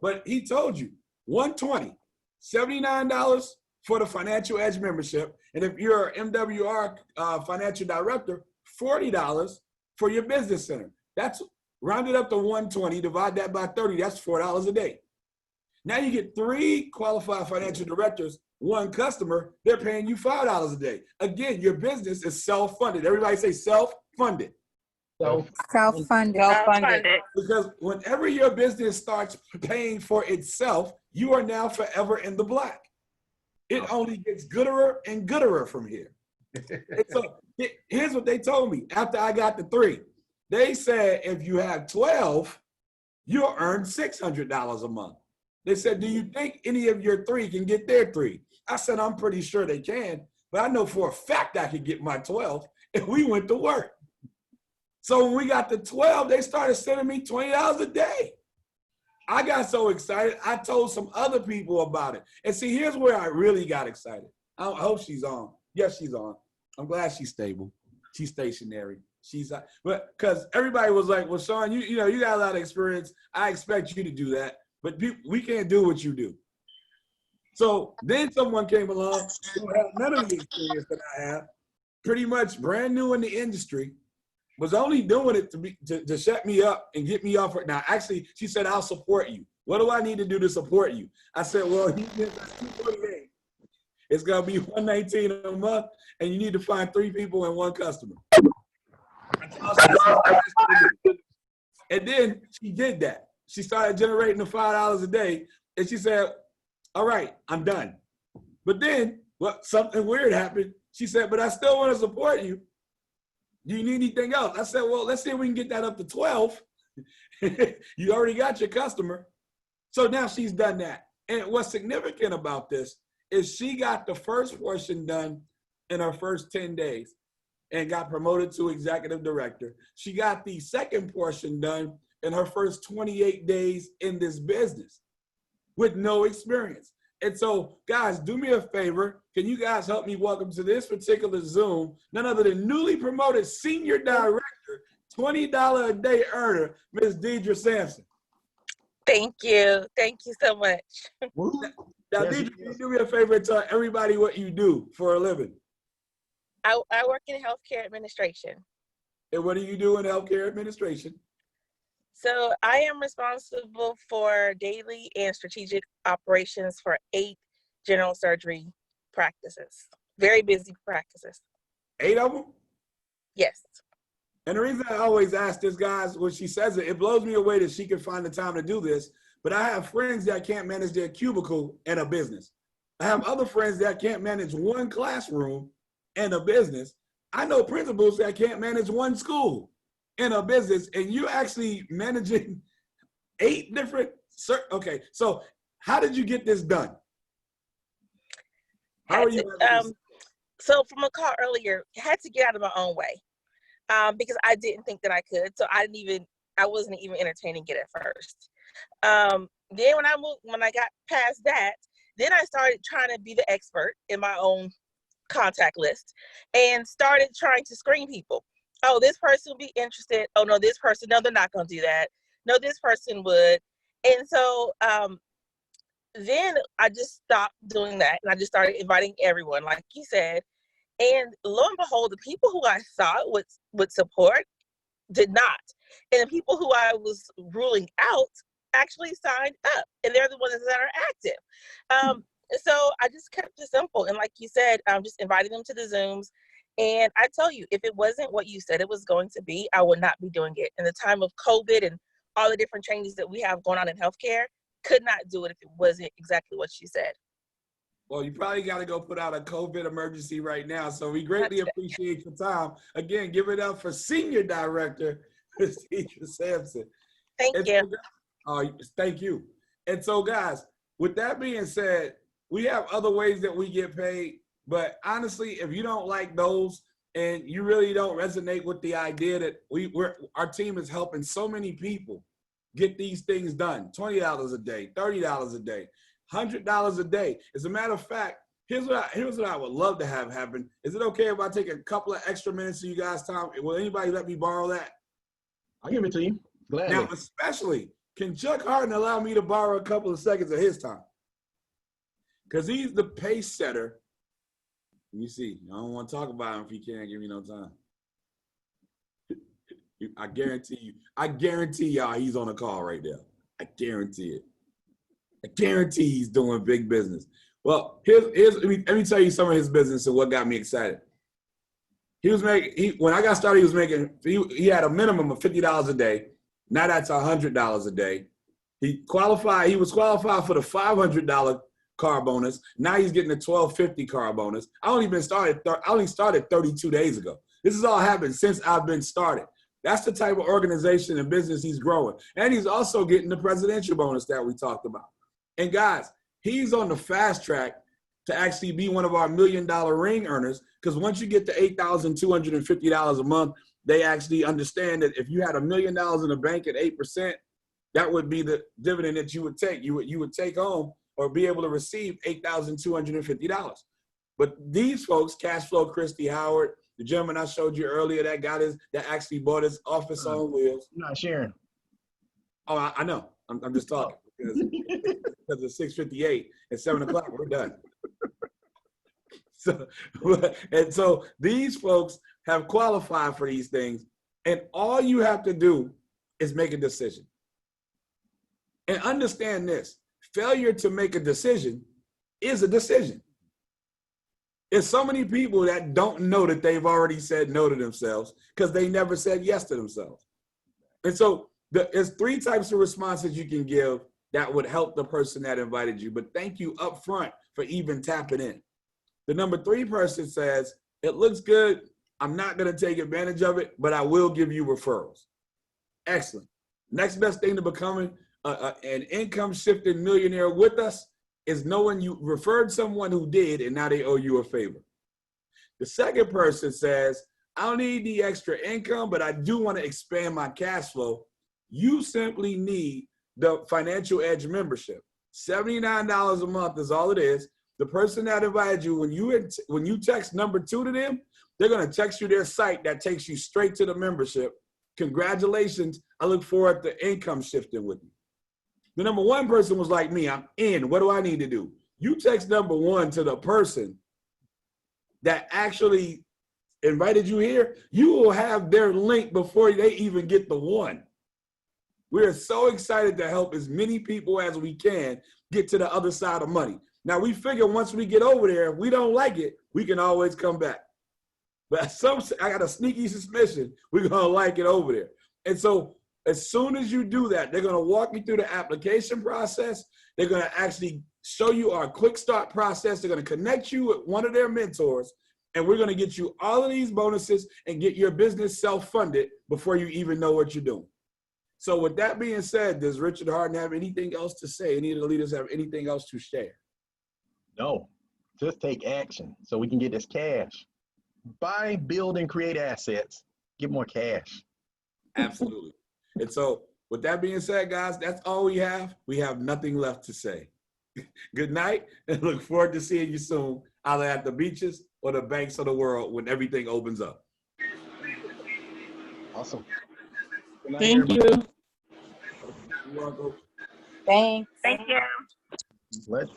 B: you $120, $79 for the financial edge membership. And if you're an MWR financial director, $40 for your business center. That's rounded up to $120, divide that by 30, that's $4 a day. Now you get 3 qualified financial directors, 1 customer, they're paying you $5 a day. Again, your business is self-funded. Everybody say self-funded.
D: Self-funded.
F: Self-funded.
B: Because whenever your business starts paying for itself, you are now forever in the black. It only gets gooder and gooder from here. And so here's what they told me after I got the 3. They said if you have 12, you'll earn $600 a month. They said, do you think any of your 3 can get their 3? I said, I'm pretty sure they can, but I know for a fact I could get my 12 if we went to work. So when we got to 12, they started sending me $20 a day. I got so excited, I told some other people about it. And see, here's where I really got excited. I hope she's on. Yes, she's on. I'm glad she's stable. She's stationary. But because everybody was like, well, Sean, you know, you got a lot of experience. I expect you to do that. But we can't do what you do. So then someone came along who had none of the experience that I have, pretty much brand new in the industry, was only doing it to shut me up and get me off. Now, actually, she said, I'll support you. What do I need to do to support you? I said, well, you get $248. It's going to be $119 a month, and you need to find 3 people and 1 customer. And then she did that. She started generating the $5 a day, and she said, all right, I'm done. But then something weird happened. She said, but I still want to support you. Do you need anything else? I said, well, let's see if we can get that up to 12. You already got your customer. So now she's done that. And what's significant about this is she got the first portion done in her first 10 days and got promoted to executive director. She got the second portion done in her first 28 days in this business with no experience. And so, guys, do me a favor. Can you guys help me welcome to this particular Zoom none other than newly promoted senior director, $20 a day earner, Ms. Deidre Sampson.
F: Thank you. Thank you so much.
B: Now, Deidre, can you do me a favor and tell everybody what you do for a living?
F: I work in healthcare administration.
B: And what do you do in healthcare administration?
F: So I am responsible for daily and strategic operations for 8 general surgery practices. Very busy practices.
B: 8 of them?
F: Yes.
B: And the reason I always ask this, guys, when she says it, it blows me away that she can find the time to do this. But I have friends that can't manage their cubicle and a business. I have other friends that can't manage one classroom and a business. I know principals that can't manage one school and a business, and you're actually managing 8 different. Okay, so how did you get this done? How are you?
F: So from a call earlier, I had to get out of my own way because I didn't think that I could. So I wasn't even entertaining it at first. Then when I got past that, then I started trying to be the expert in my own contact list and started trying to screen people. Oh, this person will be interested. Oh no, this person, no, they're not going to do that. No, this person would. And so then I just stopped doing that and I just started inviting everyone, like you said. And lo and behold, the people who I thought would support did not. And the people who I was ruling out actually signed up, and they're the ones that are active. So I just kept it simple. And like you said, just inviting them to the Zooms. And I tell you, if it wasn't what you said it was going to be, I would not be doing it. In the time of COVID and all the different changes that we have going on in healthcare, could not do it if it wasn't exactly what you said.
B: Well, you probably got to go put out a COVID emergency right now. So we greatly appreciate your time. Again, give it up for Senior Director, Deidre Sampson.
F: Thank you.
B: Thank you. And so, guys, with that being said, we have other ways that we get paid. But honestly, if you don't like those and you really don't resonate with the idea that our team is helping so many people get these things done, $20 a day, $30 a day, $100 a day. As a matter of fact, here's what I would love to have happen. Is it okay if I take a couple of extra minutes of you guys' time? Will anybody let me borrow that?
A: I'll give it to you. Gladly.
B: Now, especially, can Chuck Hardon allow me to borrow a couple of seconds of his time? Because he's the pace setter. Let me see. I don't want to talk about him if he can't give me no time. I guarantee y'all he's on a call right now. I guarantee it. I guarantee he's doing big business. Well, let me tell you some of his business and what got me excited. When I got started, he had a minimum of $50 a day. Now that's $100 a day. He was qualified for the $500 car bonus. Now he's getting a $1,250 car bonus. I only started 32 days ago. This has all happened since I've been started. That's the type of organization and business he's growing. And he's also getting the presidential bonus that we talked about. And guys, he's on the fast track to actually be one of our $1 million ring earners, because once you get to $8,250 a month, they actually understand that if you had $1 million in the bank at 8%, that would be the dividend that you would take. You would take home or be able to receive $8,250. But these folks, Cashflow Christy Howard, the gentleman I showed you earlier, that actually bought his office on wheels.
A: I'm not sharing.
B: Oh, I know. I'm just talking because it's 6:58 at 7 o'clock. We're done. So these folks have qualified for these things, and all you have to do is make a decision. And understand this: failure to make a decision is a decision. There's so many people that don't know that they've already said no to themselves because they never said yes to themselves. And so there's 3 types of responses you can give that would help the person that invited you. But thank you up front for even tapping in. The number 3 person says, it looks good. I'm not going to take advantage of it, but I will give you referrals. Excellent. Next best thing to becoming an income shifting millionaire with us is knowing you referred someone who did and now they owe you a favor. The second person says, I don't need the extra income, but I do want to expand my cash flow. You simply need the Financial Edge membership. $79 a month is all it is. The person that invited you, when you text number 2 to them, they're going to text you their site that takes you straight to the membership. Congratulations. I look forward to income shifting with you. The number one person was like me, I'm in. What do I need to do? You text number one to the person that actually invited you here, you will have their link before they even get the one. We're so excited to help as many people as we can get to the other side of money. Now, we figure once we get over there, if we don't like it, we can always come back. But I got a sneaky suspicion we're going to like it over there. And so as soon as you do that, they're going to walk you through the application process. They're going to actually show you our quick start process. They're going to connect you with one of their mentors, and we're going to get you all of these bonuses and get your business self-funded before you even know what you're doing. So with that being said, does Richard Hardon have anything else to say? Any of the leaders have anything else to share?
A: No, just take action so we can get this cash. Buy, build, and create assets. Get more cash.
B: Absolutely. And so with that being said, guys, that's all we have. We have nothing left to say. Good night, and look forward to seeing you soon, either at the beaches or the banks of the world when everything opens up.
A: Awesome.
E: Thank you.
B: You're welcome.
F: Thanks.
E: Thank you.
A: Let